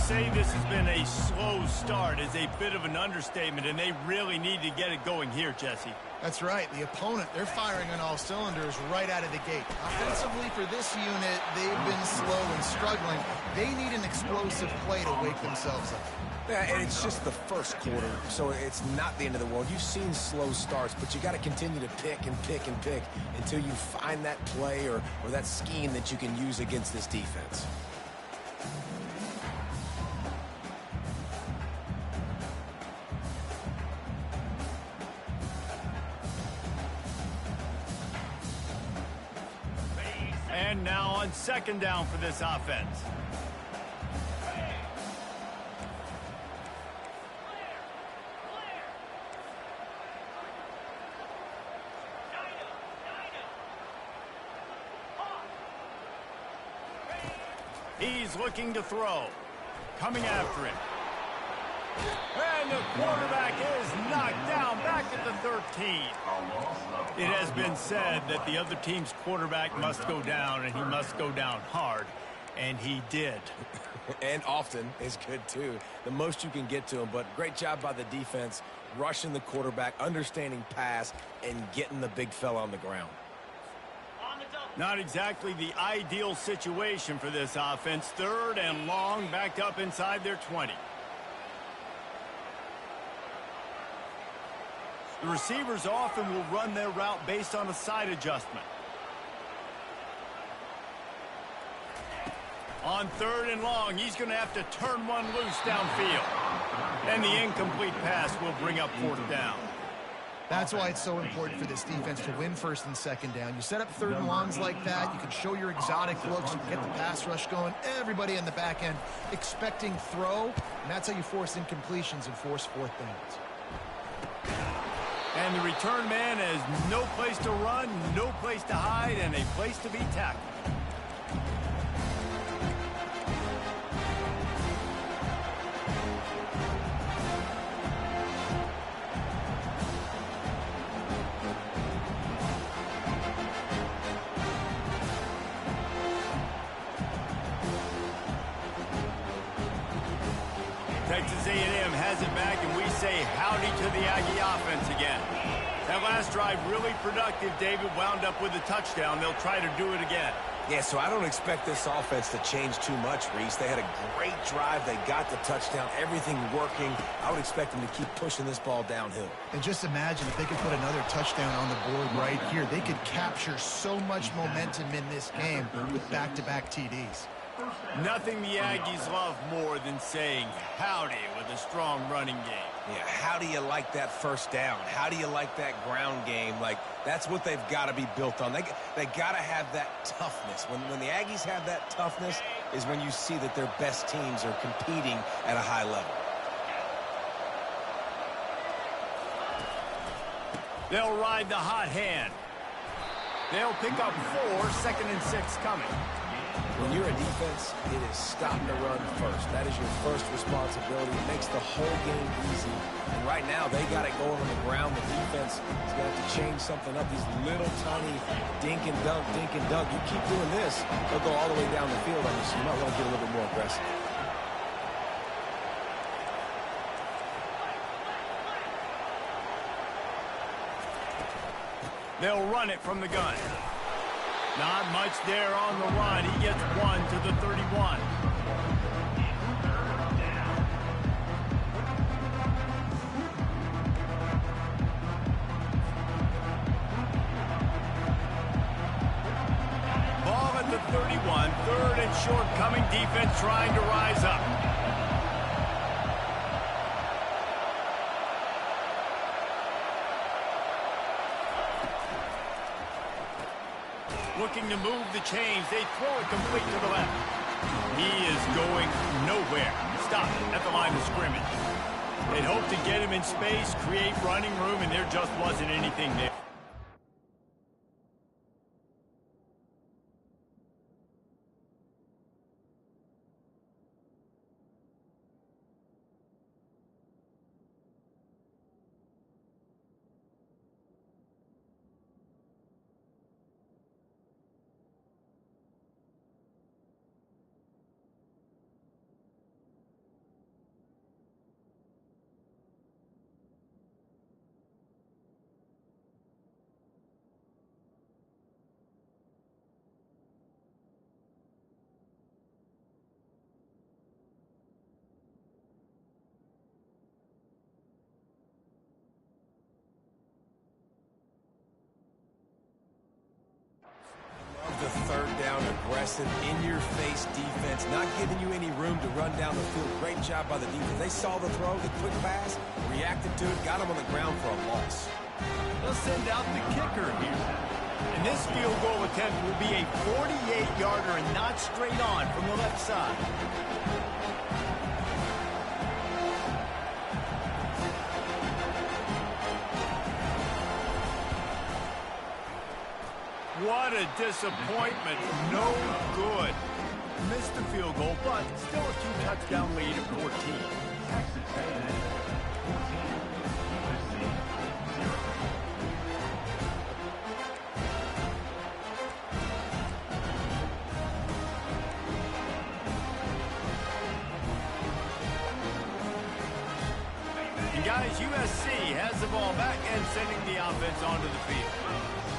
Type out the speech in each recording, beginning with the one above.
say this has been a slow start is a bit of an understatement, and they really need to get it going here, Jesse. That's right. The opponent, they're firing on all cylinders right out of the gate. Offensively for this unit, they've been slow and struggling. They need an explosive play to wake themselves up. Yeah, and it's just the first quarter, so it's not the end of the world. You've seen slow starts, but you got to continue to pick and pick and pick until you find that play or that scheme that you can use against this defense. And now on second down for this offense. He's looking to throw. Coming after him. And the quarterback is knocked down back at the 13. It has been said that the other team's quarterback must go down, and he must go down hard. And he did. And often is good, too. The most you can get to him, but great job by the defense, rushing the quarterback, understanding pass, and getting the big fella on the ground. Not exactly the ideal situation for this offense. Third and long, backed up inside their 20. The receivers often will run their route based on a side adjustment. On third and long, he's going to have to turn one loose downfield. And the incomplete pass will bring up fourth down. That's why it's so important for this defense to win first and second down. You set up third and longs like that, you can show your exotic looks, you can get the pass rush going, everybody in the back end expecting throw, and that's how you force incompletions and force fourth downs. And the return man has no place to run, no place to hide, and a place to be tackled. Texas A&M has it back, and we say howdy to the Aggie offense again. That last drive really productive. David wound up with a touchdown. They'll try to do it again. Yeah, so I don't expect this offense to change too much, Reese. They had a great drive. They got the touchdown. Everything working. I would expect them to keep pushing this ball downhill. And just imagine if they could put another touchdown on the board right here. They could capture so much momentum in this game with back-to-back TDs. Nothing the Aggies love more than saying howdy with a strong running game. Yeah, how do you like that first down? How do you like that ground game? Like, that's what they've got to be built on. They got to have that toughness. When the Aggies have that toughness is when you see that their best teams are competing at a high level. They'll ride the hot hand. They'll pick up 4, 2nd and 6 coming. When you're a defense, it is stop the run first. That is your first responsibility. It makes the whole game easy. And right now, they got it going on the ground. The defense is going to have to change something up. These little tiny dink and dunk, dink and dunk. You keep doing this, they'll go all the way down the field on you, so you might want to get a little bit more aggressive. They'll run it from the gun. Not much there on the run. He gets 1 to the 31. Ball at the 31. Third and short coming. Defense trying to rise up. Looking to move the chains. They throw it complete to the left. He is going nowhere. Stop at the line of scrimmage. They'd hope to get him in space, create running room, and there just wasn't anything there. aggressive, in-your-face defense, not giving you any room to run down the field. Great job by the defense. They saw the throw, the quick pass, reacted to it, got him on the ground for a loss. They'll send out the kicker here. And this field goal attempt will be a 48-yarder and not straight on from the left side. What a disappointment. No good. Missed the field goal, but still a two-touchdown lead of 14. And guys, USC has the ball back and sending the offense onto the field.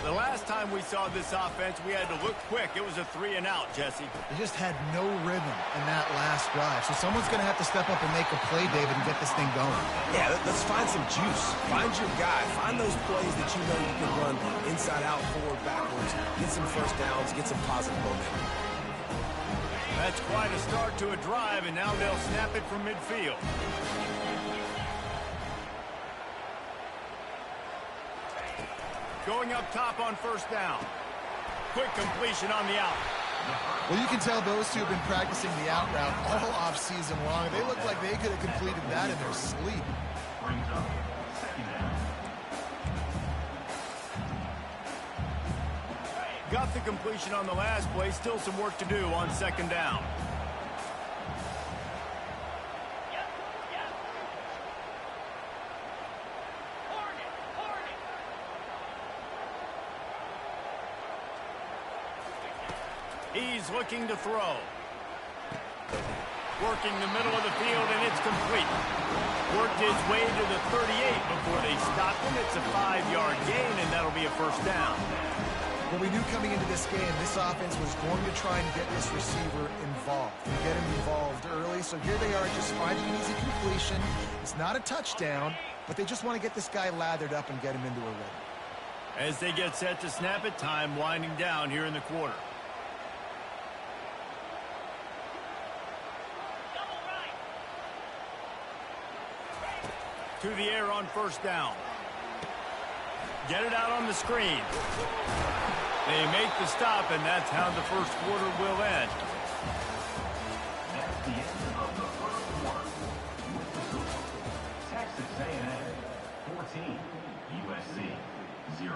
The last time we saw this offense, we had to look quick. It was a 3-and-out, Jesse. They just had no rhythm in that last drive. So someone's going to have to step up and make a play, David, and get this thing going. Yeah, let's find some juice. Find your guy. Find those plays that you know you can run inside out, forward, backwards. Get some first downs. Get some positive momentum. That's quite a start to a drive, and now they'll snap it from midfield. Going up top on first down. Quick completion on the out. Well, you can tell those two have been practicing the out route all off-season long. They look like they could have completed that in their sleep. Got the completion on the last play. Still some work to do on second down. He's looking to throw. Working the middle of the field, and it's complete. Worked his way to the 38 before they stopped him. It's a 5-yard gain, and that'll be a first down. Well, we knew coming into this game, this offense was going to try and get this receiver involved and get him involved early. So here they are just finding an easy completion. It's not a touchdown, but they just want to get this guy lathered up and get him into a rhythm. As they get set to snap it, time winding down here in the quarter. To the air on first down. Get it out on the screen. They make the stop, and that's how the first quarter will end. That's the end of the first quarter. Texas A&M 14, USC 0.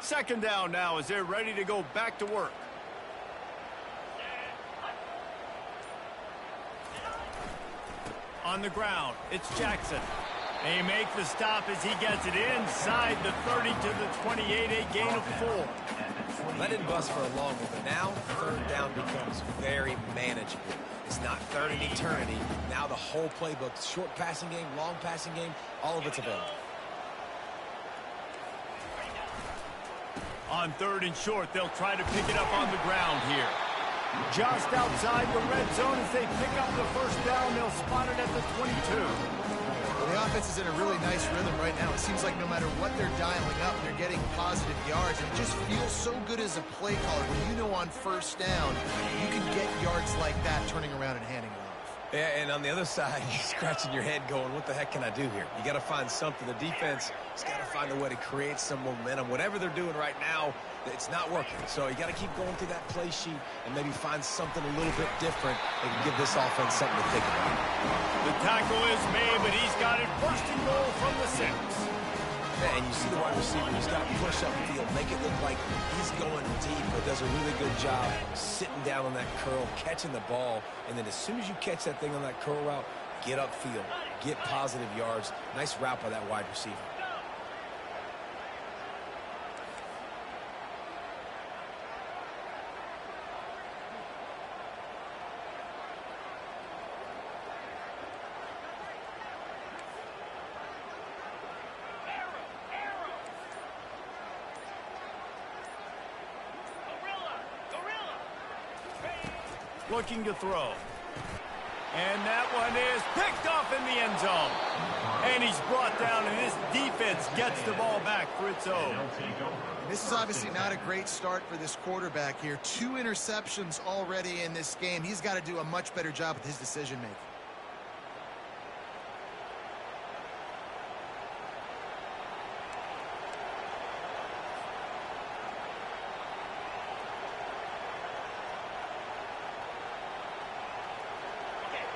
Second down now as they're ready to go back to work. On the ground, it's Jackson. They make the stop as he gets it inside the 30 to the 28, a gain of 4. That didn't bust for a long one, but now third down becomes very manageable. It's not third and eternity. Now the whole playbook, short passing game, long passing game, all of it's available. On third and short, they'll try to pick it up on the ground here. Just outside the red zone as they pick up the first down. They'll spot it at the 22. Well, the offense is in a really nice rhythm right now. It seems like no matter what they're dialing up, they're getting positive yards. And it just feels so good as a play caller when you know on first down, you can get yards like that turning around and handing it off. Yeah, and on the other side, you're scratching your head going, what the heck can I do here? You got to find something. The defense has got to find a way to create some momentum. Whatever they're doing right now, it's not working. So you got to keep going through that play sheet and maybe find something a little bit different that can give this offense something to think about. The tackle is made, but he's got it first and goal from the 6. Yeah, and you see the wide receiver, he's got to push upfield, make it look like he's going deep, but does a really good job sitting down on that curl, catching the ball, and then as soon as you catch that thing on that curl route, get upfield, get positive yards. Nice route by that wide receiver. Looking to throw. And that one is picked off in the end zone. And he's brought down, and his defense gets the ball back for its own. This is obviously not a great start for this quarterback here. 2 interceptions already in this game. He's got to do a much better job with his decision-making.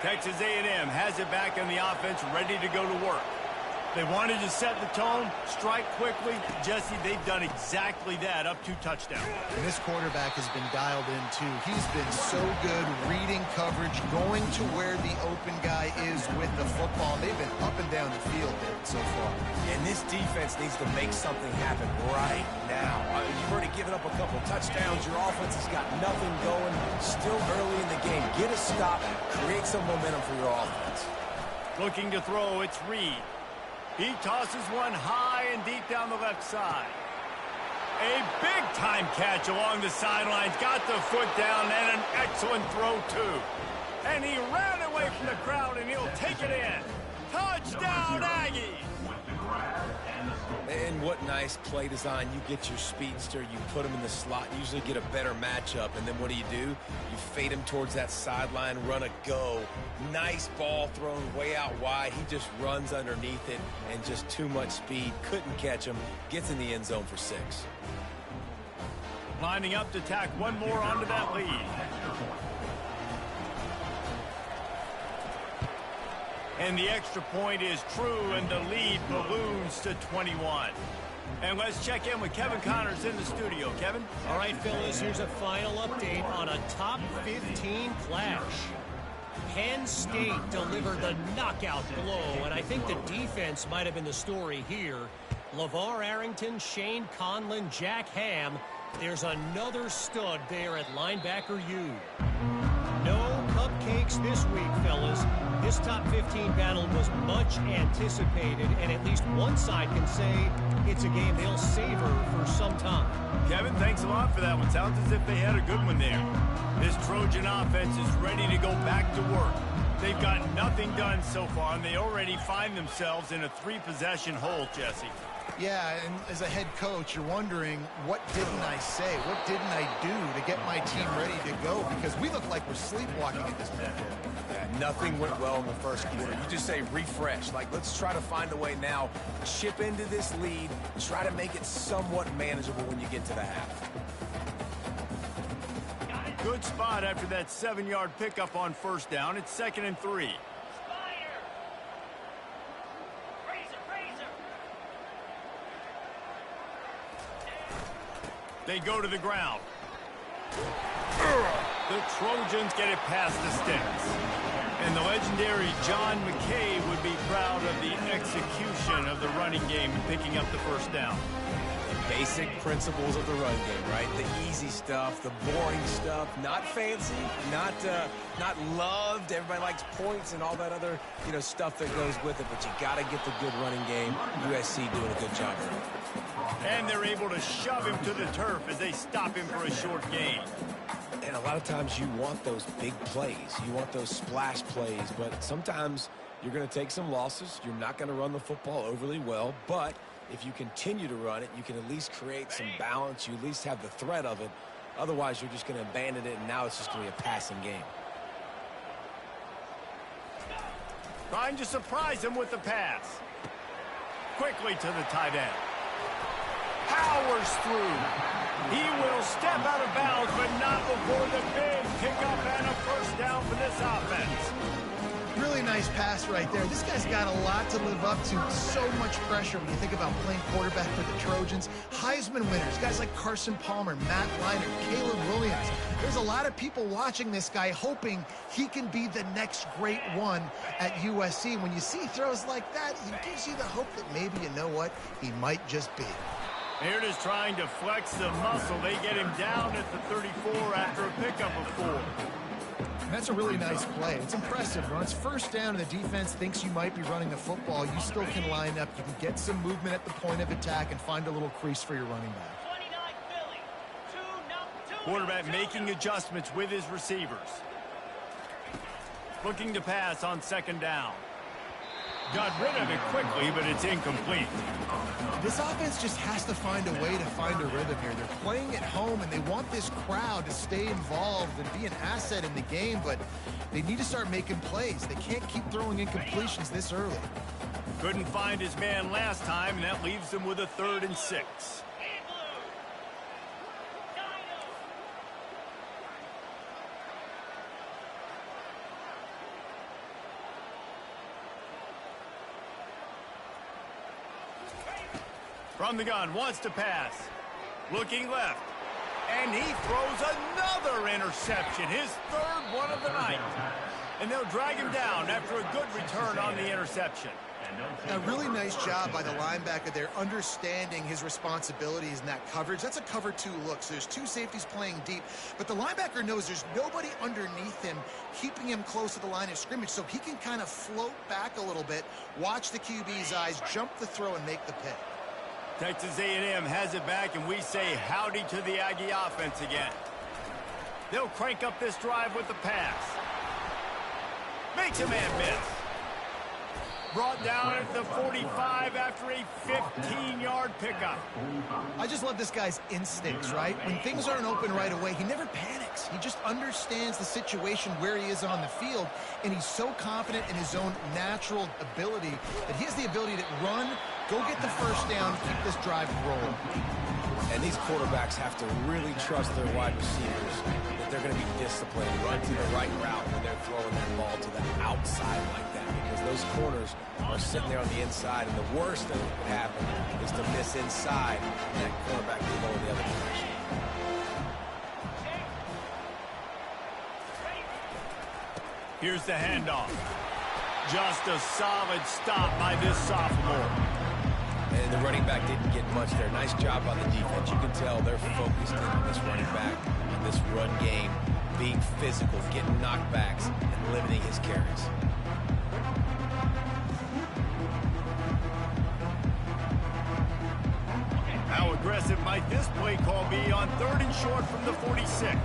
Texas A&M has it back on the offense, ready to go to work. They wanted to set the tone, strike quickly. Jesse, they've done exactly that, up 2 touchdowns. And this quarterback has been dialed in, too. He's been so good reading coverage, going to where the open guy is with the football. They've been up and down the field so far. And this defense needs to make something happen right now. You've already given up a couple touchdowns. Your offense has got nothing going. Still early in the game. Get a stop. Create some momentum for your offense. Looking to throw, it's Reed. He tosses one high and deep down the left side. A big-time catch along the sidelines. Got the foot down and an excellent throw, too. And he ran away from the crowd, and he'll take it in. Touchdown, Aggies! And what nice play design. You get your speedster, you put him in the slot, usually get a better matchup, and then what do? You fade him towards that sideline, run a go. Nice ball thrown way out wide. He just runs underneath it, and just too much speed. Couldn't catch him. Gets in the end zone for 6. Lining up to tack one more onto that lead. And the extra point is true, and the lead balloons to 21. And let's check in with Kevin Connors in the studio. Kevin? All right, fellas, here's a final update on a top 15 clash. Penn State delivered the knockout blow, and I think the defense might have been the story here. LeVar Arrington, Shane Conlon, Jack Ham. There's another stud there at linebacker U. No cupcakes this week, fellas. This top 15 battle was much anticipated, and at least one side can say it's a game they'll savor for some time. Kevin, thanks a lot for that one. Sounds as if they had a good one there. This Trojan offense is ready to go back to work. They've got nothing done so far, and they already find themselves in a 3-possession hole, Jesse. Yeah, and as a head coach, you're wondering, what didn't I say? What didn't I do to get my team ready to go? Because we look like we're sleepwalking at this point. Yeah, nothing went well in the first quarter. You just say refresh. Like, let's try to find a way now. Chip into this lead. Try to make it somewhat manageable when you get to the half. Good spot after that 7-yard pickup on first down. It's 2nd and 3. They go to the ground. The Trojans get it past the sticks. And the legendary John McKay would be proud of the execution of the running game and picking up the first down. Basic principles of the run game, right? The easy stuff, the boring stuff, not fancy, not loved. Everybody likes points and all that other, stuff that goes with it, but you got to get the good running game. USC doing a good job of it. And they're able to shove him to the turf as they stop him for a short gain. And a lot of times you want those big plays. You want those splash plays, but sometimes you're going to take some losses. You're not going to run the football overly well, but if you continue to run it, you can at least create some balance. You at least have the threat of it. Otherwise, you're just going to abandon it, and now it's just going to be a passing game. Trying to surprise him with the pass. Quickly to the tight end. Powers through. He will step out of bounds, but not before the big pickup and a first down for this offense. Really nice pass right there. This guy's got a lot to live up to. So much pressure when you think about playing quarterback for the Trojans. Heisman winners, guys like Carson Palmer, Matt Leinart, Caleb Williams. There's a lot of people watching this guy hoping he can be the next great one at USC. When you see throws like that, it gives you the hope that maybe, you know what, he might just be. Here it is trying to flex the muscle. They get him down at the 34 after a pickup of 4. That's a really nice play. It's impressive. When it's first down and the defense thinks you might be running the football, you still can line up. You can get some movement at the point of attack and find a little crease for your running back. Quarterback making adjustments with his receivers. Looking to pass on second down. Got rid of it quickly, but it's incomplete. This offense just has to find a way to find a rhythm here. They're playing at home, and they want this crowd to stay involved and be an asset in the game, but they need to start making plays. They can't keep throwing incompletions this early. Couldn't find his man last time, and that leaves them with a 3rd and 6. From the gun, wants to pass. Looking left. And he throws another interception, his 3rd one of the night. And they'll drag him down after a good return on the interception. A really nice job by the linebacker there, understanding his responsibilities in that coverage. That's a cover 2 look, so there's 2 safeties playing deep. But the linebacker knows there's nobody underneath him, keeping him close to the line of scrimmage, so he can kind of float back a little bit, watch the QB's eyes, jump the throw, and make the pick. Texas A&M has it back, and we say howdy to the Aggie offense again. They'll crank up this drive with the pass. Makes a man miss. Brought down at the 45 after a 15-yard pickup. I just love this guy's instincts, right? When things aren't open right away, he never panics. He just understands the situation where he is on the field, and he's so confident in his own natural ability that he has the ability to run, go get the first down, keep this drive rolling. And these quarterbacks have to really trust their wide receivers that they're going to be disciplined, run to the right route when they're throwing that ball to the outside like that, because those corners are sitting there on the inside, and the worst thing that could happen is to miss inside and that cornerback can go in the other direction. Here's the handoff. Just a solid stop by this sophomore. And the running back didn't get much there. Nice job on the defense. You can tell they're focused in on this running back, on this run game, being physical, getting knockbacks, and limiting his carries. How aggressive might this play call be on 3rd and short from the 46?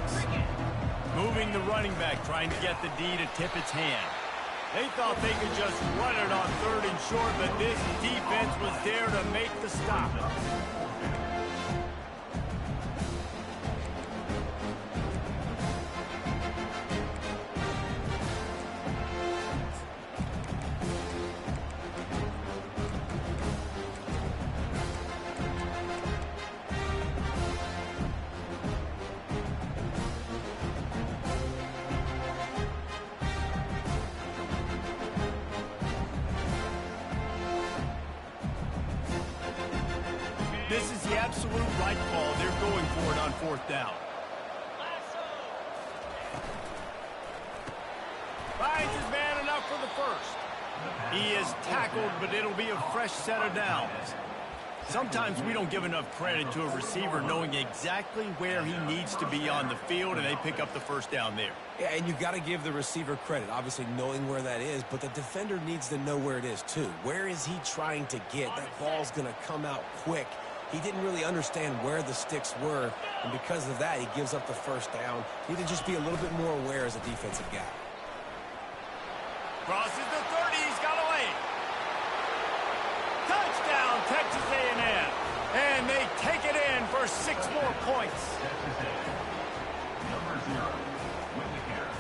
Moving the running back, trying to get the D to tip its hand. They thought they could just run it on 3rd and short, but this defense was there to make the stop. This is the absolute right call. They're going for it on 4th down. Finds his man enough for the first. He is tackled, but it'll be a fresh set of downs. Sometimes we don't give enough credit to a receiver knowing exactly where he needs to be on the field, and they pick up the first down there. Yeah, and you got to give the receiver credit, obviously knowing where that is, but the defender needs to know where it is too. Where is he trying to get? That ball's going to come out quick. He didn't really understand where the sticks were, and because of that, he gives up the first down. He need to just be a little bit more aware as a defensive guy. Crosses the 30, he's got away. Touchdown, Texas A&M. And they take it in for 6 more points. Number 0, with the carry.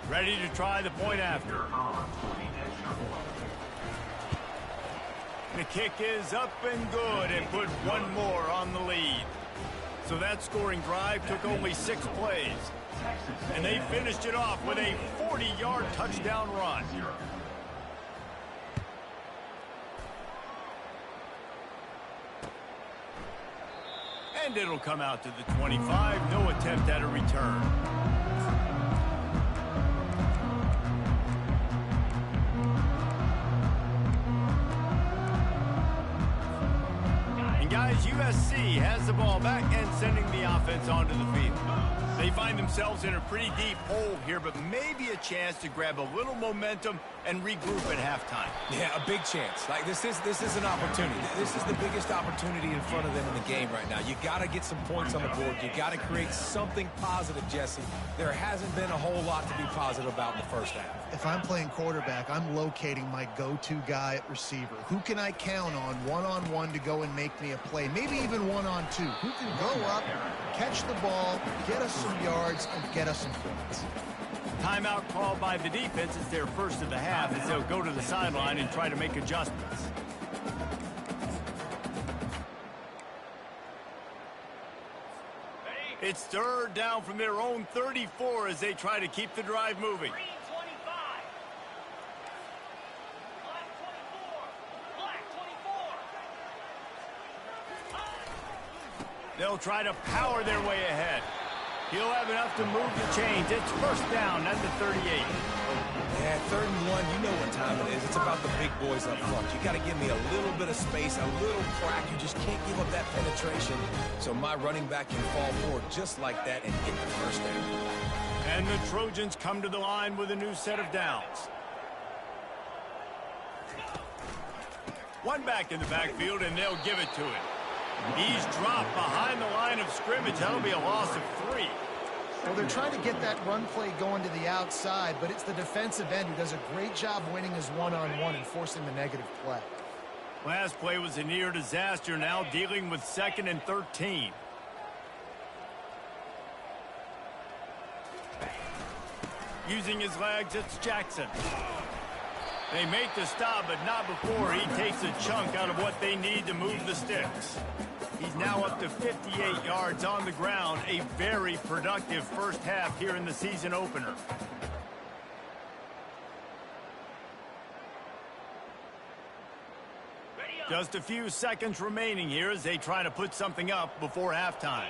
Ready to try the point after. The kick is up and good and put one more on the lead. So that scoring drive took only 6 plays. And they finished it off with a 40-yard touchdown run. And it'll come out to the 25. No attempt at a return. Guys, USC has the ball back and sending the offense onto the field. They find themselves in a pretty deep hole here, but maybe a chance to grab a little momentum and regroup at halftime. Yeah, a big chance. Like, this is an opportunity. This is the biggest opportunity in front of them in the game right now. You got to get some points on the board. You got to create something positive, Jesse. There hasn't been a whole lot to be positive about in the first half. If I'm playing quarterback, I'm locating my go-to guy at receiver. Who can I count on one-on-one to go and make me a play? Maybe even one-on-two. Who can go up, catch the ball, get us some yards, and get us some points? Timeout called by the defense. It's their first of the half as they'll go to the sideline and try to make adjustments. It's third down from their own 34 as they try to keep the drive moving. They'll try to power their way ahead. He'll have enough to move the chains. It's first down at the 38. Yeah, 3rd and 1, you know what time it is. It's about the big boys up front. You got to give me a little bit of space, a little crack. You just can't give up that penetration. So my running back can fall forward just like that and get the first down. And the Trojans come to the line with a new set of downs. One back in the backfield, and they'll give it to him. He's dropped behind the line of scrimmage. That'll be a loss of 3. Well, they're trying to get that run play going to the outside, but it's the defensive end who does a great job winning his one-on-one and forcing the negative play. Last play was a near disaster, now dealing with 2nd and 13. Using his legs, it's Jackson. They make the stop, but not before he takes a chunk out of what they need to move the sticks. He's now up to 58 yards on the ground, a very productive first half here in the season opener. Just a few seconds remaining here as they try to put something up before halftime.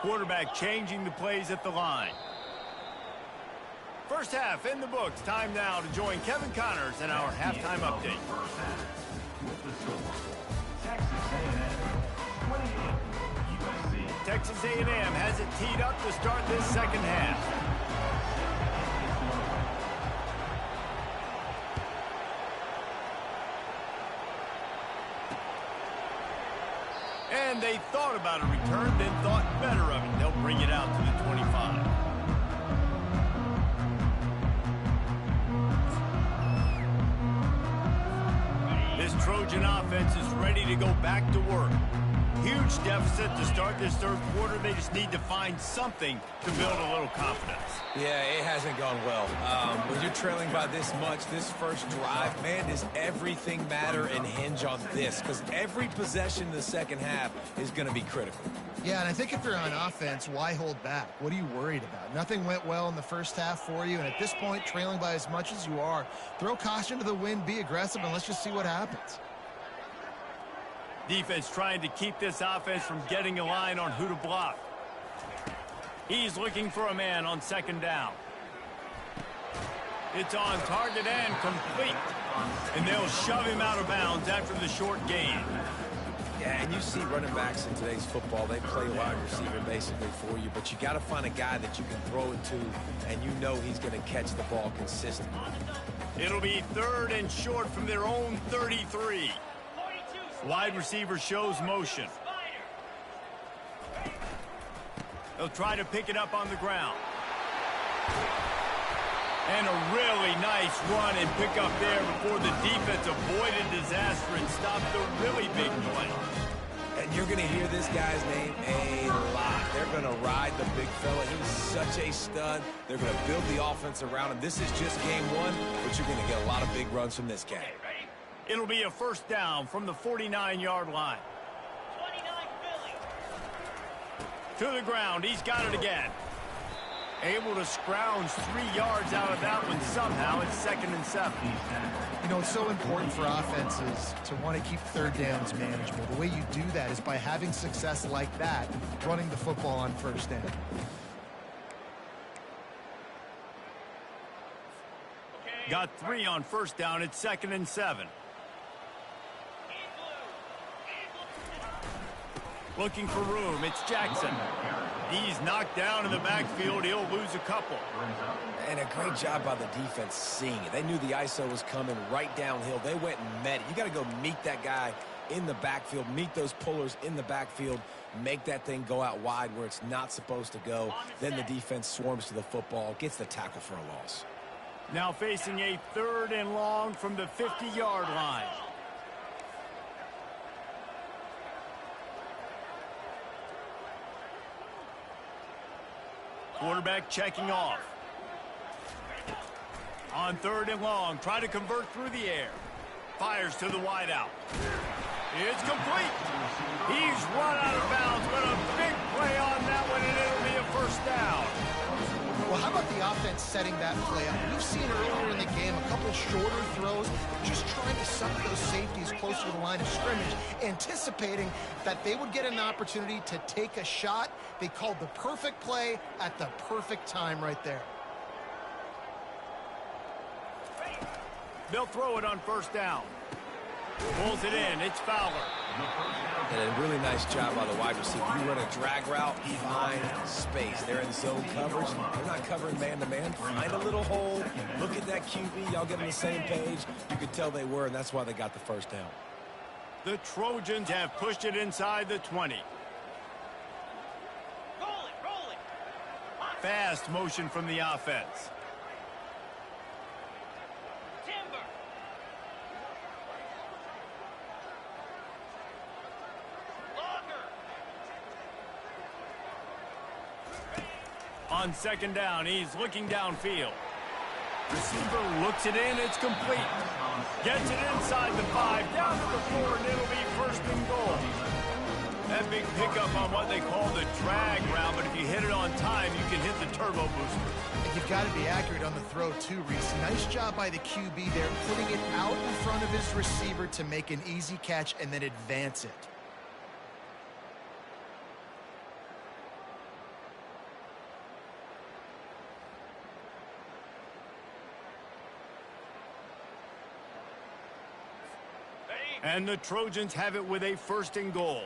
Quarterback changing the plays at the line. First half in the books. Time now to join Kevin Connors in our halftime update. Texas A&M has it teed up to start this second half. And they thought about a return, then thought better of it. They'll bring it out to the 25. This Trojan offense is ready to go back to work. Huge deficit to start this third quarter. They just need to find something to build a little confidence. Yeah, it hasn't gone well. When you're trailing by this much, this first drive, man, does everything matter and hinge on this? Because every possession in the second half is going to be critical. Yeah, and I think if you're on offense, why hold back? What are you worried about? Nothing went well in the first half for you, and at this point, trailing by as much as you are, throw caution to the wind, be aggressive, and let's just see what happens. Defense trying to keep this offense from getting a line on who to block. He's looking for a man on second down. It's on target and complete. And they'll shove him out of bounds after the short gain. Yeah, and you see running backs in today's football, they play wide receiver basically for you, but you got to find a guy that you can throw it to, and you know he's going to catch the ball consistently. It'll be 3rd and short from their own 33. Wide receiver shows motion. They'll try to pick it up on the ground. And a really nice run and pick up there before the defense avoided disaster and stopped the really big play. And you're going to hear this guy's name a lot. They're going to ride the big fella. He's such a stud. They're going to build the offense around him. This is just game one, but you're going to get a lot of big runs from this guy. It'll be a first down from the 49-yard line. 29 To Philly. the ground. He's got it again. Able to scrounge 3 yards out of that one somehow. It's 2nd and 7. You know, it's so important for offenses to want to keep third downs manageable. The way you do that is by having success like that, running the football on first down. Got 3 on first down. It's 2nd and 7. Looking for room, it's Jackson. He's knocked down in the backfield. He'll lose a couple. And a great job by the defense seeing it. They knew the ISO was coming right downhill. They went and met it. You got to go meet that guy in the backfield, meet those pullers in the backfield, make that thing go out wide where it's not supposed to go. Then the defense swarms to the football, gets the tackle for a loss. Now facing a 3rd and long from the 50-yard line. Quarterback checking off. On 3rd and long, try to convert through the air. Fires to the wideout. It's complete. He's run out of bounds, but a big play on that one, and it'll be a 1st down. Well, how about the offense setting that play up? We've seen earlier in the game a couple shorter throws, just trying to suck those safeties closer to the line of scrimmage, anticipating that they would get an opportunity to take a shot. They called the perfect play at the perfect time right there. They'll throw it on 1st down. Pulls it in. It's Fowler. And a really nice job by the wide receiver. You run a drag route, find space. They're in zone coverage. They're not covering man-to-man. Find a little hole. Look at that QB. Y'all get on the same page. You could tell they were, and that's why they got the 1st down. The Trojans have pushed it inside the 20. Rolling. Fast motion from the offense. Timber. On 2nd down, he's looking downfield. Receiver looks it in, it's complete. Gets it inside the 5, down to the 4, and it'll be 1st and goal. That big pickup on what they call the drag route, but if you hit it on time, you can hit the turbo booster. And you've got to be accurate on the throw too, Reese. Nice job by the QB there, putting it out in front of his receiver to make an easy catch and then advance it. And the Trojans have it with a 1st and goal.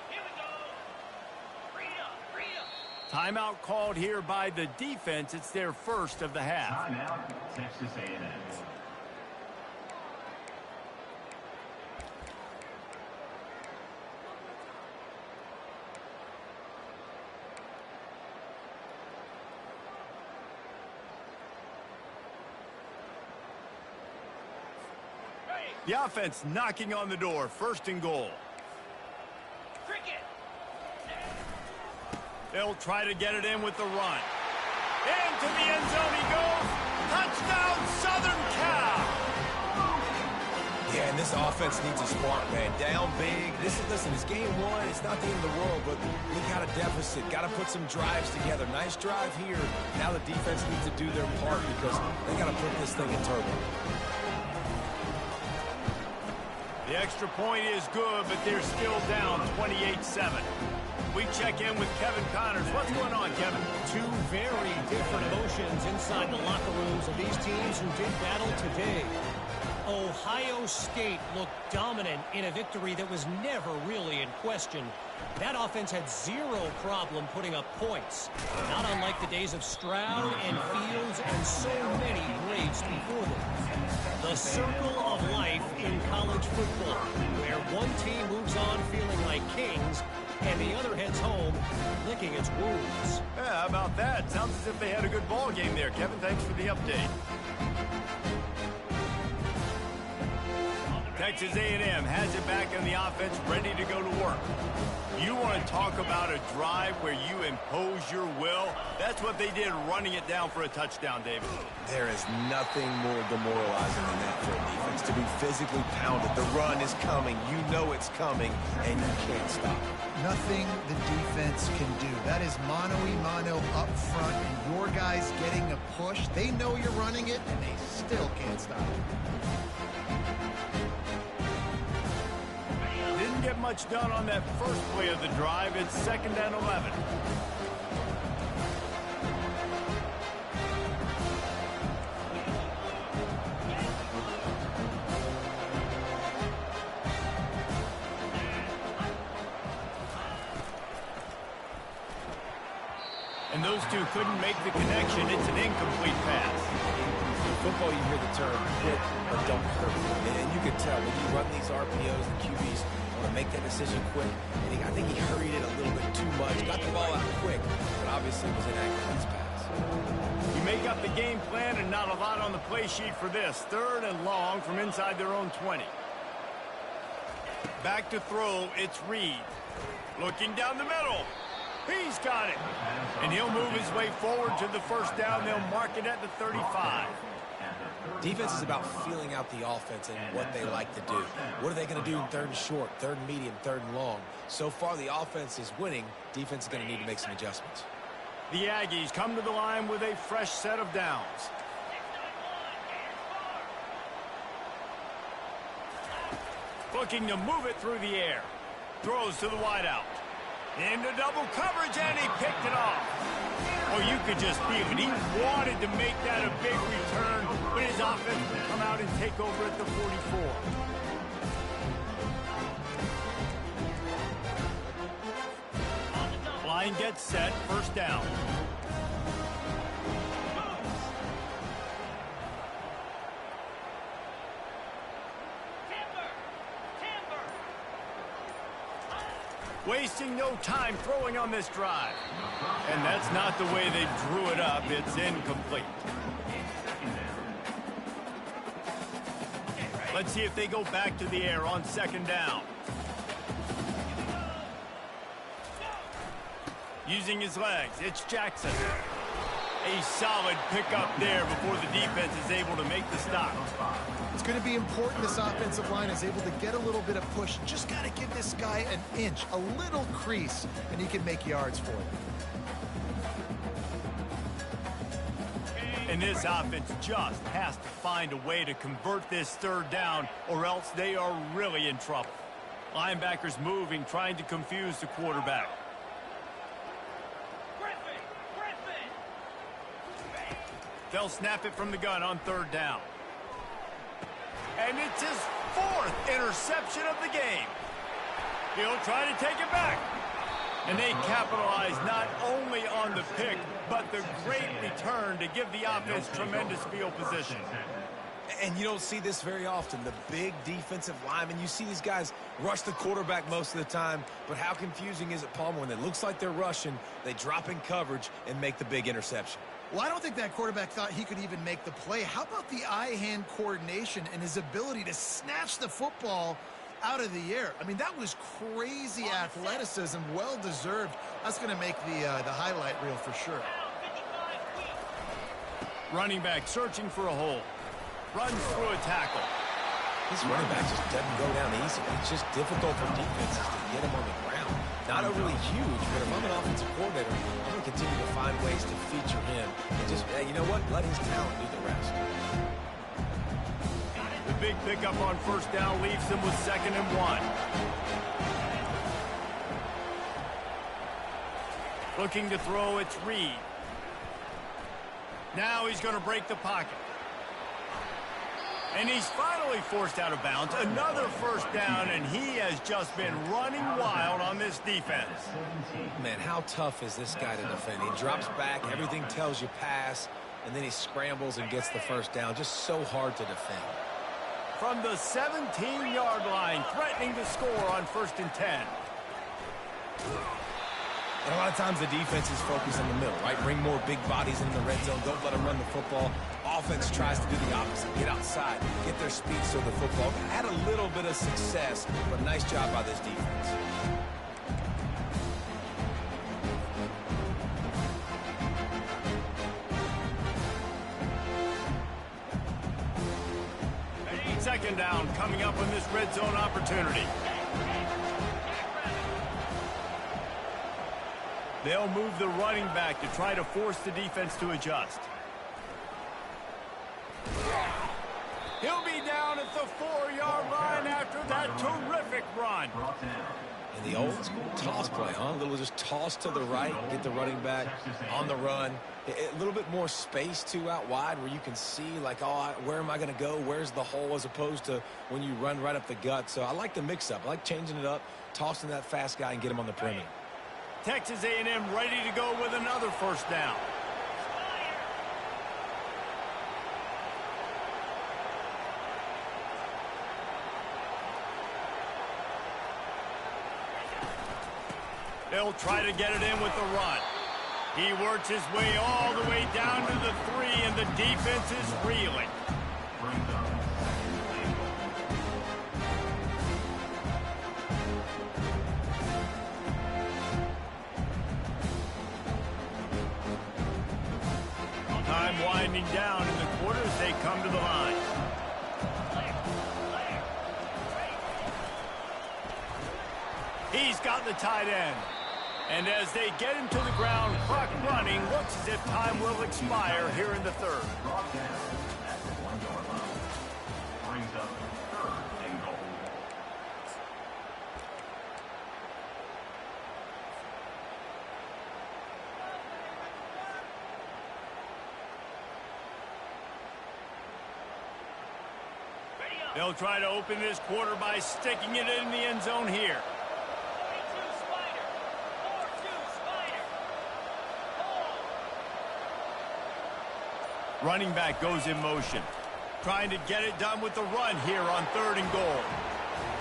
Here we go. Free up. Timeout called here by the defense. It's their 1st of the half. Timeout, Texas A&M. The offense knocking on the door. 1st and goal. Cricket. They'll try to get it in with the run. Into the end zone he goes. Touchdown, Southern Cal. Yeah, and this offense needs a spark, man. Down big. Listen, it's game 1. It's not the end of the world, but we got a deficit. Got to put some drives together. Nice drive here. Now the defense needs to do their part because they got to put this thing in turbo. The extra point is good, but they're still down 28-7. We check in with Kevin Connors. What's going on, Kevin? Two very different emotions inside the locker rooms of these teams who did battle today. Ohio State looked dominant in a victory that was never really in question. That offense had zero problem putting up points. Not unlike the days of Stroud and Fields and so many greats before them. The circle of life in college football, where one team moves on feeling like kings and the other heads home licking its wounds. Yeah, how about that? Sounds as if they had a good ball game there. Kevin, thanks for the update. Texas A&M has it back in the offense, ready to go to work. You want to talk about a drive where you impose your will? That's what they did, running it down for a touchdown, David. There is nothing more demoralizing than that for a defense, to be physically pounded. The run is coming. You know it's coming, and you can't stop it. Nothing the defense can do. That is mano-a-mano up front, and your guys getting a push. They know you're running it, and they still can't stop it. Didn't get much done on that first play of the drive. It's 2nd and 11. And those two couldn't make the connection. It's an incomplete pass. In football, you hear the term quit or don't hurt. And you can tell when you run these RPOs, the QBs want to make that decision quick. And I think he hurried it a little bit too much. Got the ball out quick, but obviously was inaccurate on his pass. You make up the game plan and not a lot on the play sheet for this. 3rd and long from inside their own 20. Back to throw, it's Reed. Looking down the middle. He's got it. And he'll move his way forward to the first down. They'll mark it at the 35. Defense is about feeling out the offense and what they like to do. What are they going to do in 3rd and short, 3rd and medium, 3rd and long? So far, the offense is winning. Defense is going to need to make some adjustments. The Aggies come to the line with a fresh set of downs. Looking to move it through the air. Throws to the wideout. Into double coverage, and he picked it off. Oh, you could just feel it. He wanted to make that a big return, but his offense would come out and take over at the 44. Line gets set, first down. Wasting no time throwing on this drive. And that's not the way they drew it up. It's incomplete. Let's see if they go back to the air on 2nd down. Using his legs, it's Jackson. A solid pickup there before the defense is able to make the stop. It's going to be important this offensive line is able to get a little bit of push. Just got to give this guy an inch, a little crease, and he can make yards for it. And this offense just has to find a way to convert this 3rd down, or else they are really in trouble. Linebackers moving, trying to confuse the quarterback. They'll snap it from the gun on 3rd down. And it's his 4th interception of the game. He'll try to take it back. And they capitalize not only on the pick, but the great return to give the offense tremendous field position. And you don't see this very often. The big defensive linemen, you see these guys rush the quarterback most of the time, but how confusing is it, Palmer, when it looks like they're rushing, they drop in coverage and make the big interception? Well, I don't think that quarterback thought he could even make the play. How about the eye-hand coordination and his ability to snatch the football out of the air? I mean, that was crazy athleticism, well-deserved. That's going to make the highlight reel for sure. Running back searching for a hole. Runs through a tackle. This running back just doesn't go down easy. It's just difficult for defenses to get him on the ground. Not overly huge, but if I'm an offensive coordinator, I'm going to continue to find ways to feature him. And just, you know what? Let his talent do the rest. The big pickup on 1st down leaves them with 2nd and 1. Looking to throw, it's Reed. Now he's going to break the pocket. And he's finally forced out of bounds. Another 1st down, and he has just been running wild on this defense. Man, how tough is this guy to defend? He drops back, everything tells you pass, and then he scrambles and gets the 1st down. Just so hard to defend. From the 17-yard line, threatening to score on 1st and 10. And a lot of times the defense is focused in the middle, right? Bring more big bodies in the red zone. Don't let them run the football. Offense tries to do the opposite. Get outside. Get their speed so the football had a little bit of success, but nice job by this defense. Second down coming up on this red zone opportunity. They'll move the running back to try to force the defense to adjust. He'll be down at the 4-yard line after that terrific run. And the old school toss play, huh? A little just toss to the right, get the running back on the run. A little bit more space, too, out wide where you can see, like, oh, where am I going to go? Where's the hole, as opposed to when you run right up the gut. So I like the mix-up. I like changing it up, tossing that fast guy and get him on the perimeter. Texas A&M ready to go with another first down. They'll try to get it in with the run. He works his way all the way down to the 3, and the defense is reeling. Time winding down in the quarter as they come to the line. He's got the tight end. And as they get him to the ground, clock running, looks as if time will expire here in the third. They'll try to open this quarter by sticking it in the end zone here. Running back goes in motion. Trying to get it done with the run here on 3rd and goal.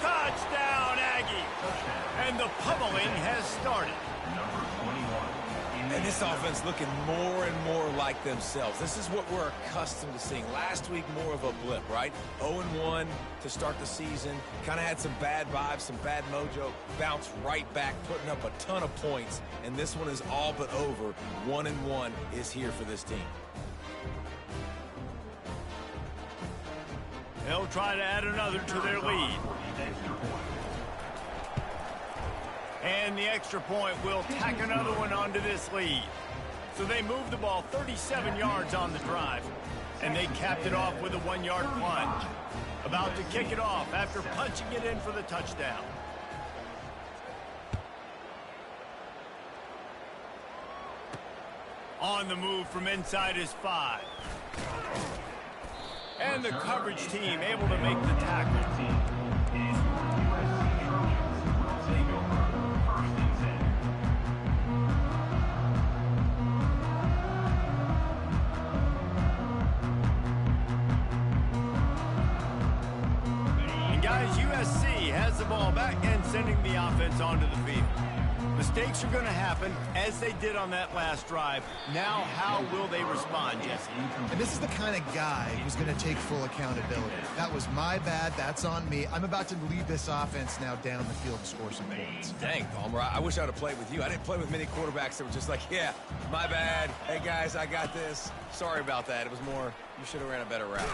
Touchdown, Aggie! And the pummeling has started. And this offense looking more and more like themselves. This is what we're accustomed to seeing. Last week, more of a blip, right? 0-1 to start the season. Kind of had some bad vibes, some bad mojo. Bounced right back, putting up a ton of points. And this one is all but over. 1-1 is here for this team. They'll try to add another to their lead. And the extra point will tack another one onto this lead. So they moved the ball 37 yards on the drive. And they capped it off with a 1-yard plunge. About to kick it off after punching it in for the touchdown. On the move from inside his 5. And the coverage team able to make the tackle. And guys, USC has the ball back and sending the offense onto the field. Mistakes are going to happen, as they did on that last drive. Now, how will they respond, Jesse? And this is the kind of guy who's going to take full accountability. That was my bad. That's on me. I'm about to lead this offense now down the field and score some points. Dang, Palmer, I wish I would have played with you. I didn't play with many quarterbacks that were just like, yeah, my bad. Hey, guys, I got this. Sorry about that. It was more, you should have ran a better route.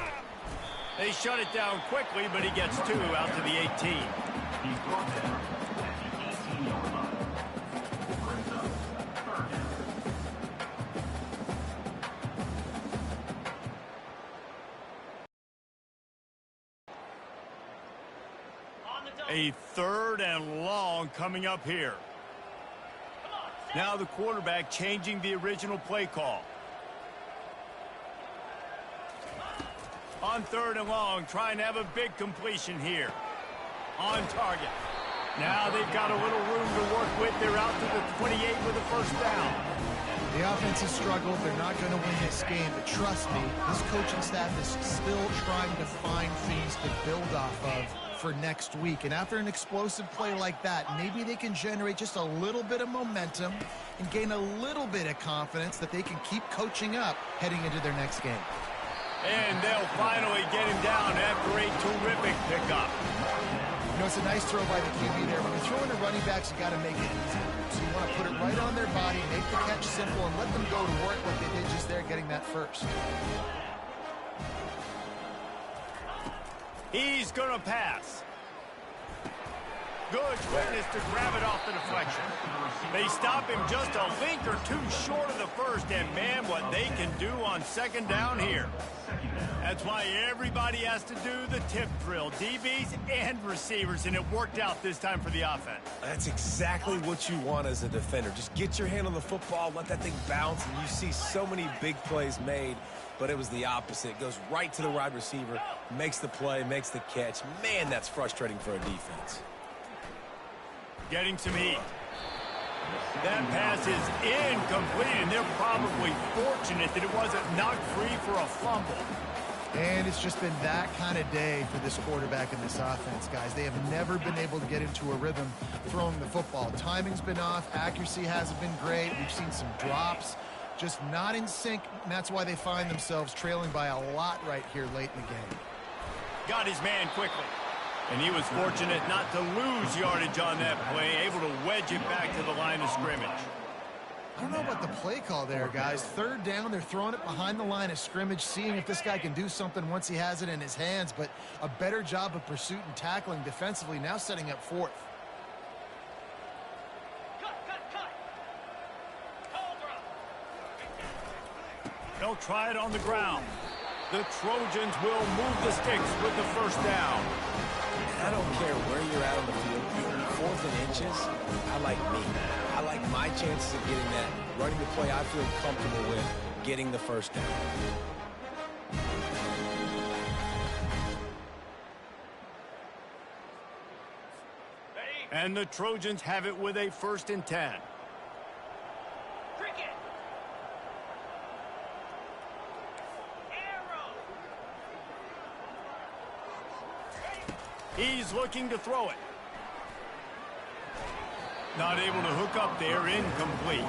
They shut it down quickly, but he gets 2 out to the 18. A 3rd and long coming up here. Now the quarterback changing the original play call. On 3rd and long, trying to have a big completion here. On target. Now they've got a little room to work with. They're out to the 28 with a first down. The offense has struggled. They're not going to win this game, but trust me, this coaching staff is still trying to find things to build off of for next week. And after an explosive play like that, maybe they can generate just a little bit of momentum and gain a little bit of confidence that they can keep coaching up heading into their next game. And they'll finally get him down after a terrific pickup. You know, it's a nice throw by the QB there. When you're throwing to running backs, you got to make it easy. So you want to put it right on their body, make the catch simple, and let them go to work like they did just there getting that first. He's going to pass. Good witness to grab it off the deflection. They stop him just a link or 2 short of the first, and man, what they can do on 2nd down here. That's why everybody has to do the tip drill, DBs and receivers, and it worked out this time for the offense. That's exactly what you want as a defender. Just get your hand on the football, let that thing bounce, and you see so many big plays made, but it was the opposite. It goes right to the wide receiver, makes the play, makes the catch. Man, that's frustrating for a defense. Getting some heat. That pass is incomplete, and they're probably fortunate that it wasn't knocked free for a fumble. And it's just been that kind of day for this quarterback and this offense, guys. They have never been able to get into a rhythm throwing the football. Timing's been off. Accuracy hasn't been great. We've seen some drops. Just not in sync, and that's why they find themselves trailing by a lot right here late in the game. Got his man quickly. And he was fortunate not to lose yardage on that play, able to wedge it back to the line of scrimmage. I don't know about the play call there, guys. Third down, they're throwing it behind the line of scrimmage, seeing if this guy can do something once he has it in his hands, but a better job of pursuit and tackling defensively, now setting up fourth. They'll try it on the ground. The Trojans will move the sticks with the first down. I don't care where you're at on the field. 4th and inches, I like me. I like my chances of getting that, running the play I feel comfortable with, getting the first down. And the Trojans have it with a 1st and 10. He's looking to throw it. Not able to hook up there, incomplete.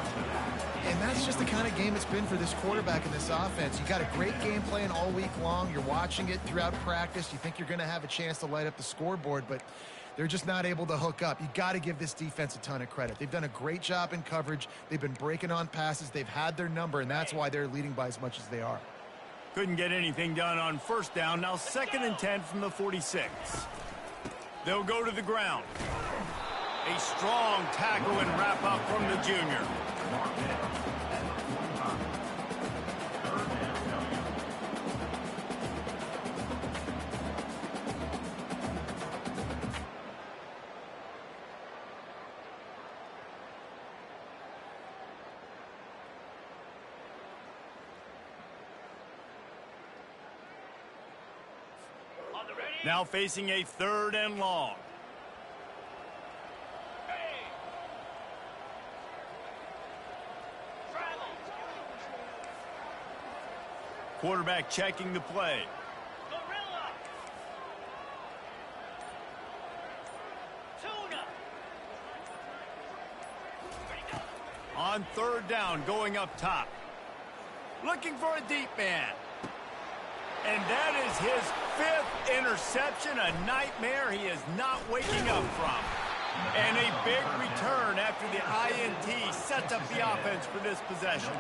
And that's just the kind of game it's been for this quarterback and this offense. You got a great game plan all week long. You're watching it throughout practice. You think you're going to have a chance to light up the scoreboard, but they're just not able to hook up. You got to give this defense a ton of credit. They've done a great job in coverage. They've been breaking on passes. They've had their number, and that's why they're leading by as much as they are. Couldn't get anything done on 1st down. Now 2nd and 10 from the 46. They'll go to the ground. A strong tackle and wrap up from the junior. Now facing a 3rd and long. Quarterback checking the play. On 3rd down, going up top. Looking for a deep man. And that is his 5th interception, a nightmare he is not waking up from. And a big return after the INT sets up the offense for this possession.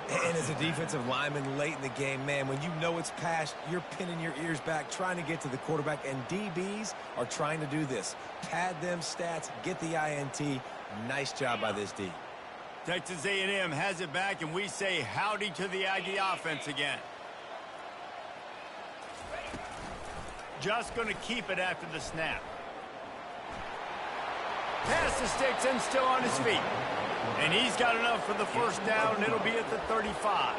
And as a defensive lineman late in the game, man, when you know it's past, you're pinning your ears back, trying to get to the quarterback, and DBs are trying to do this. Pad them stats, get the INT. Nice job by this D. Texas A&M has it back, and we say howdy to the Aggie offense again. Just going to keep it after the snap. Pass the sticks and still on his feet. And he's got enough for the 1st down, and it'll be at the 35.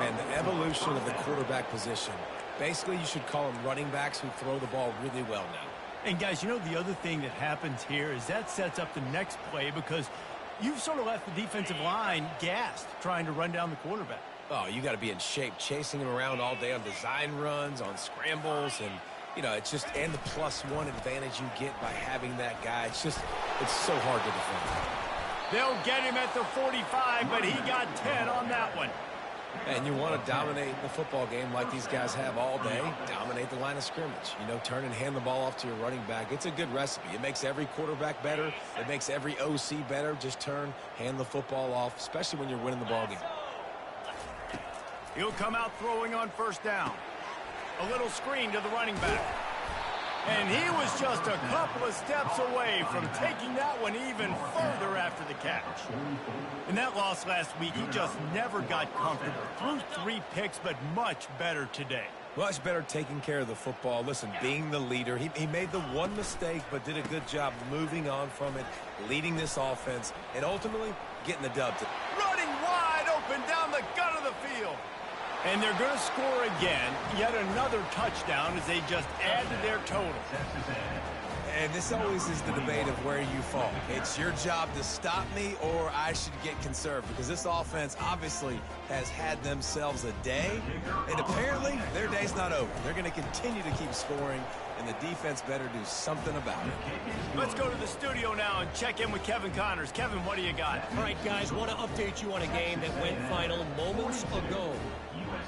And the evolution of the quarterback position. Basically, you should call them running backs who throw the ball really well now. And, guys, you know the other thing that happens here is that sets up the next play because you've sort of left the defensive line gassed trying to run down the quarterback. Oh, you got to be in shape, chasing him around all day on design runs, on scrambles, and, you know, it's just, and the +1 advantage you get by having that guy. It's just, it's so hard to defend. They'll get him at the 45, but he got 10 on that one. And you want to dominate the football game like these guys have all day. Dominate the line of scrimmage. You know, turn and hand the ball off to your running back. It's a good recipe. It makes every quarterback better. It makes every OC better. Just turn, hand the football off, especially when you're winning the ball game. He'll come out throwing on 1st down. A little screen to the running back. And he was just a couple of steps away from taking that one even further after the catch. In that loss last week, he just never got comfortable. Threw 3 picks, but much better today. Much better taking care of the football. Listen, being the leader, he made the one mistake, but did a good job moving on from it, leading this offense, and ultimately getting the dub. Running wide open down the gut of the field. And they're going to score again, yet another touchdown as they just add to their total. And this always is the debate of where you fall. It's your job to stop me, or I should get conserved, because this offense obviously has had themselves a day, and apparently their day's not over. They're going to continue to keep scoring, and the defense better do something about it. Let's go to the studio now and check in with Kevin Connors. Kevin, what do you got? All right, guys, want to update you on a game that went final moments ago.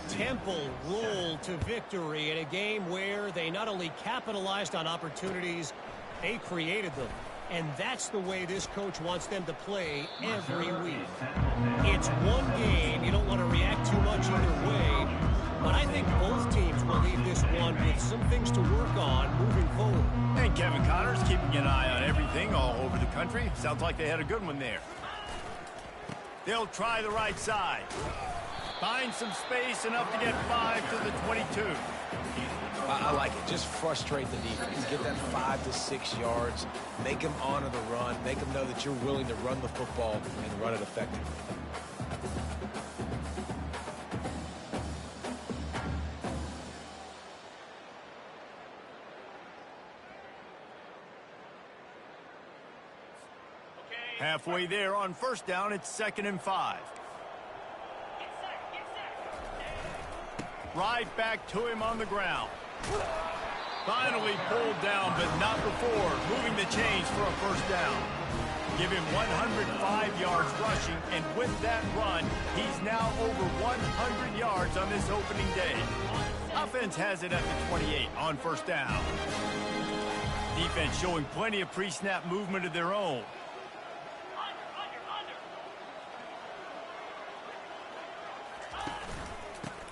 Temple rolled to victory in a game where they not only capitalized on opportunities, they created them. And that's the way this coach wants them to play every week. It's one game. You don't want to react too much either way. But I think both teams will leave this one with some things to work on moving forward. And Kevin Connors keeping an eye on everything all over the country. Sounds like they had a good one there. They'll try the right side. Find some space enough to get 5 to the 22. I like it. Just frustrate the defense. Get that 5 to 6 yards. Make them honor the run. Make them know that you're willing to run the football and run it effectively. Halfway there on first down, it's 2nd and 5. Right back to him on the ground. Finally pulled down, but not before moving the chains for a first down. Give him 105 yards rushing, and with that run, he's now over 100 yards on this opening day. Offense has it at the 28 on first down. Defense showing plenty of pre-snap movement of their own.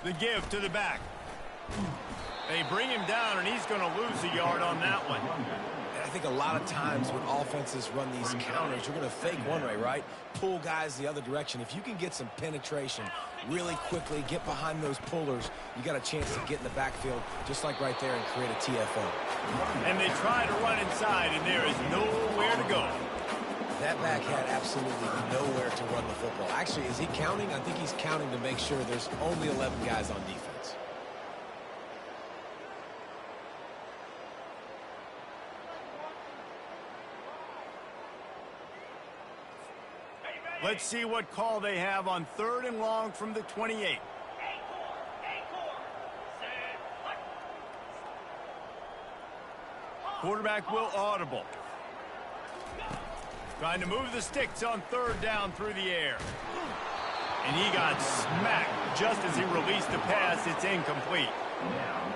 The give to the back. They bring him down, and he's going to lose a yard on that one. And I think a lot of times when offenses run these counters, you're going to fake one way, right? Pull guys the other direction. If you can get some penetration really quickly, get behind those pullers, you got a chance to get in the backfield, just like right there, and create a TFO. And they try to run inside, and there is nowhere to go. That back had absolutely nowhere to run the football. Actually, is he counting? I think he's counting to make sure there's only 11 guys on defense. Let's see what call they have on 3rd and long from the 28. Quarterback will audible. Trying to move the sticks on 3rd down through the air. And he got smacked just as he released the pass. It's incomplete.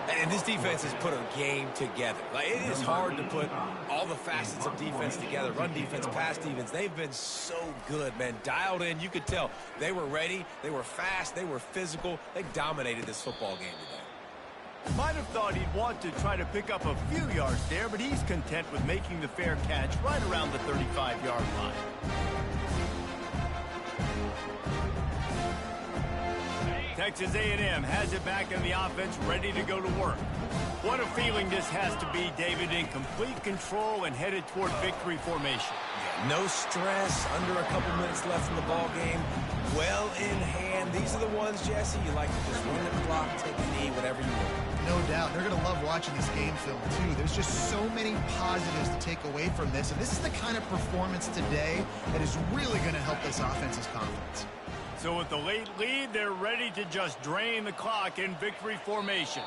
And this defense has put a game together. Like, it is hard to put all the facets of defense together. Run defense, pass defense. They've been so good, man. Dialed in. You could tell they were ready. They were fast. They were physical. They dominated this football game today. Might have thought he'd want to try to pick up a few yards there, but he's content with making the fair catch right around the 35-yard line. Texas A&M has it back in the offense, ready to go to work. What a feeling this has to be, David, in complete control and headed toward victory formation. No stress, under a couple minutes left in the ball game. Well in hand. These are the ones, Jesse, you like to just run the clock, take a knee, whatever you want. No doubt. They're going to love watching this game film, too. There's just so many positives to take away from this, and this is the kind of performance today that is really going to help this offense's confidence. So with the late lead, they're ready to just drain the clock in victory formation.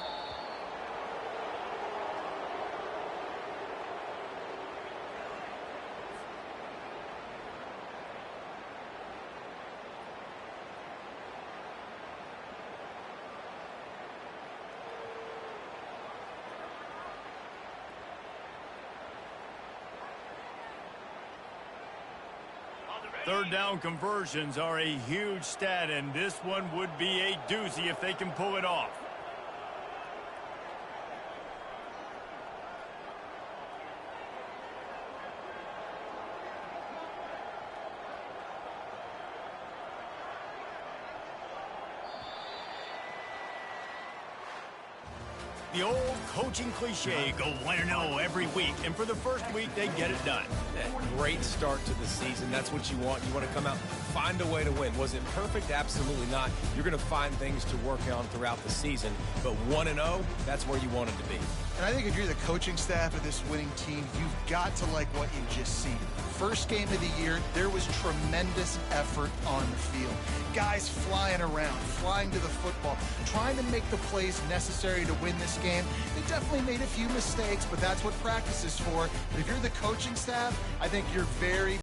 Third down conversions are a huge stat, and this one would be a doozy if they can pull it off. The old coaching cliche, go 1-0 every week, and for the first week, they get it done. Great start to the season. That's what you want. You want to come out, find a way to win. Was it perfect? Absolutely not. You're going to find things to work on throughout the season, but 1-0, that's where you want it to be. And I think if you're the coaching staff of this winning team, you've got to like what you've just seen. First game of the year, there was tremendous effort on the field. Guys flying around, flying to the football, trying to make the plays necessary to win this game. They definitely made a few mistakes, but that's what practice is for. But if you're the coaching staff, I think you're very